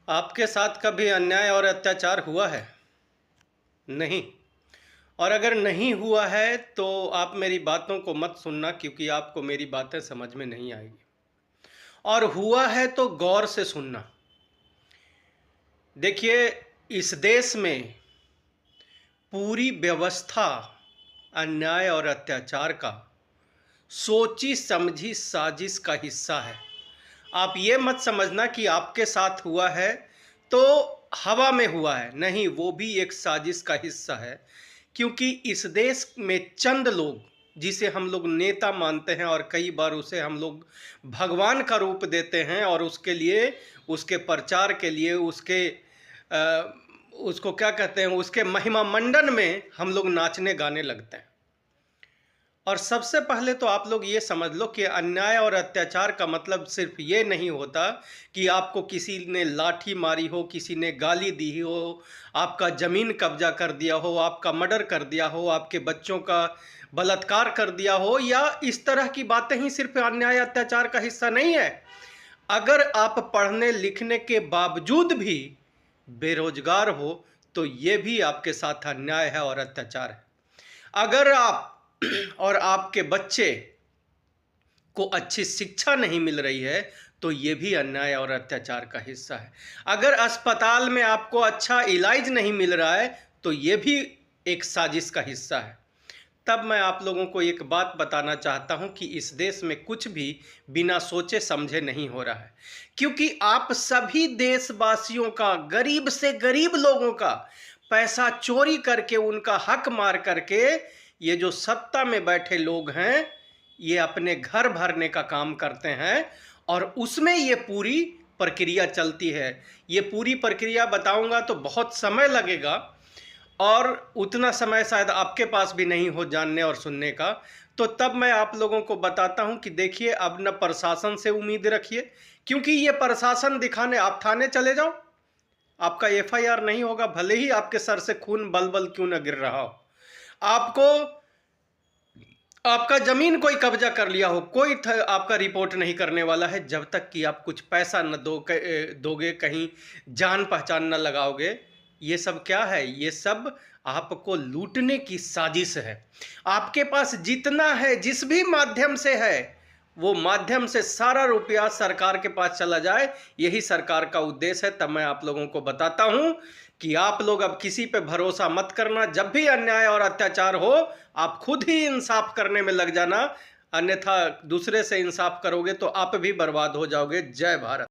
आपके साथ कभी अन्याय और अत्याचार हुआ है? नहीं। और अगर नहीं हुआ है तो आप मेरी बातों को मत सुनना क्योंकि आपको मेरी बातें समझ में नहीं आएगी। और हुआ है तो गौर से सुनना। देखिए, इस देश में पूरी व्यवस्था अन्याय और अत्याचार का सोची समझी साजिश का हिस्सा है। आप ये मत समझना कि आपके साथ हुआ है तो हवा में हुआ है, नहीं, वो भी एक साजिश का हिस्सा है। क्योंकि इस देश में चंद लोग, जिसे हम लोग नेता मानते हैं और कई बार उसे हम लोग भगवान का रूप देते हैं और उसके लिए, उसके प्रचार के लिए, उसको क्या कहते हैं, उसके महिमा मंडन में हम लोग नाचने गाने लगते हैं। और सबसे पहले तो आप लोग ये समझ लो कि अन्याय और अत्याचार का मतलब सिर्फ ये नहीं होता कि आपको किसी ने लाठी मारी हो, किसी ने गाली दी हो, आपका ज़मीन कब्जा कर दिया हो, आपका मर्डर कर दिया हो, आपके बच्चों का बलात्कार कर दिया हो, या इस तरह की बातें ही सिर्फ अन्याय अत्याचार का हिस्सा नहीं है। अगर आप पढ़ने लिखने के बावजूद भी बेरोजगार हो तो ये भी आपके साथ अन्याय है और अत्याचार है। अगर आप और आपके बच्चे को अच्छी शिक्षा नहीं मिल रही है तो ये भी अन्याय और अत्याचार का हिस्सा है। अगर अस्पताल में आपको अच्छा इलाज नहीं मिल रहा है तो ये भी एक साजिश का हिस्सा है। तब मैं आप लोगों को एक बात बताना चाहता हूं कि इस देश में कुछ भी बिना सोचे समझे नहीं हो रहा है, क्योंकि आप सभी देशवासियों का, गरीब से गरीब लोगों का पैसा चोरी करके, उनका हक मार करके ये जो सत्ता में बैठे लोग हैं ये अपने घर भरने का काम करते हैं और उसमें ये पूरी प्रक्रिया चलती है। ये पूरी प्रक्रिया बताऊंगा तो बहुत समय लगेगा और उतना समय शायद आपके पास भी नहीं हो जानने और सुनने का। तो तब मैं आप लोगों को बताता हूं कि देखिए, अब न प्रशासन से उम्मीद रखिए, क्योंकि ये प्रशासन दिखाने आप थाने चले जाओ, आपका एफआईआर नहीं होगा, भले ही आपके सर से खून बल बल क्यों न गिर रहा हो। आपको आपका जमीन कोई कब्जा कर लिया हो, कोई आपका रिपोर्ट नहीं करने वाला है जब तक कि आप कुछ पैसा न दोगे, कहीं जान पहचान न लगाओगे। ये सब क्या है? ये सब आपको लूटने की साजिश है। आपके पास जितना है, जिस भी माध्यम से है, वो माध्यम से सारा रुपया सरकार के पास चला जाए, यही सरकार का उद्देश्य है। तब मैं आप लोगों को बताता हूं कि आप लोग अब किसी पे भरोसा मत करना। जब भी अन्याय और अत्याचार हो, आप खुद ही इंसाफ करने में लग जाना, अन्यथा दूसरे से इंसाफ करोगे तो आप भी बर्बाद हो जाओगे। जय भारत।